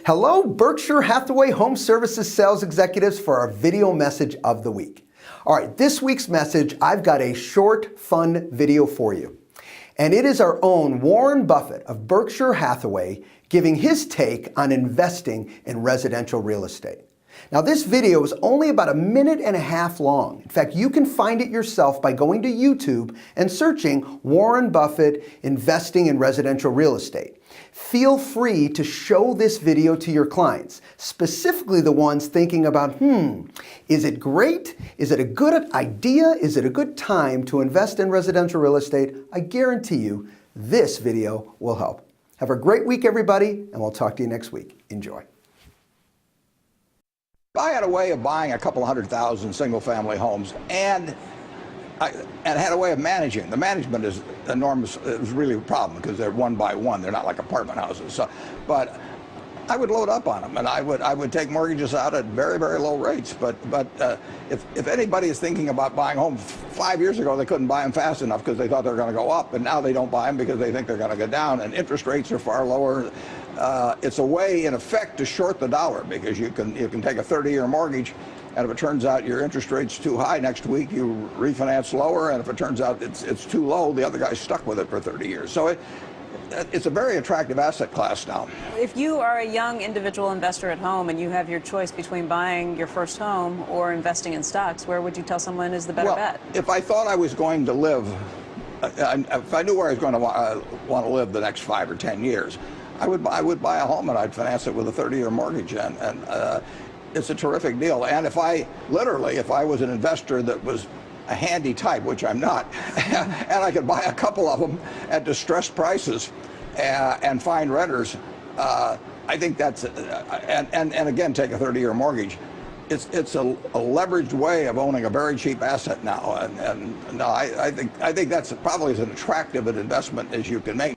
Hello, Berkshire Hathaway Home Services sales executives, for our video message of the week. All right, this week's message, I've got a short, fun video for you. And it is our own Warren Buffett of Berkshire Hathaway giving his take on investing in residential real estate. Now, this video is only about 1.5 minutes long. In fact, you can find it yourself by going to YouTube and searching Warren Buffett investing in residential real estate. Feel free to show this video to your clients, specifically the ones thinking about, is it great? Is it a good idea? Is it a good time to invest in residential real estate? I guarantee you this video will help. Have a great week, everybody, and we'll talk to you next week. Enjoy. I had a way of buying a couple 100,000 single-family homes, and had a way of managing. The management is enormous. It was really a problem because they're one by one. They're not like apartment houses. So, but I would load up on them, and I would take mortgages out at very, very low rates. But if anybody is thinking about buying homes, 5 years ago they couldn't buy them fast enough because they thought they were going to go up, and now they don't buy them because they think they're going to go down, and interest rates are far lower. It's a way, in effect, to short the dollar, because you can take a 30-year mortgage, and if it turns out your interest rate's too high next week, you refinance lower, and if it turns out it's too low, the other guy's stuck with it for 30 years. So it's a very attractive asset class now. If you are a young individual investor at home and you have your choice between buying your first home or investing in stocks, where would you tell someone is the better bet? If I thought I was going to live, if I knew where I was going to want to live the next 5 or 10 years, I would buy a home and I'd finance it with a 30-year mortgage, and it's a terrific deal. And if I was an investor that was a handy type, which I'm not, and I could buy a couple of them at distressed prices and find renters, I think that's, and again, take a 30-year mortgage. It's a leveraged way of owning a very cheap asset now, and no, I think that's probably as attractive an investment as you can make.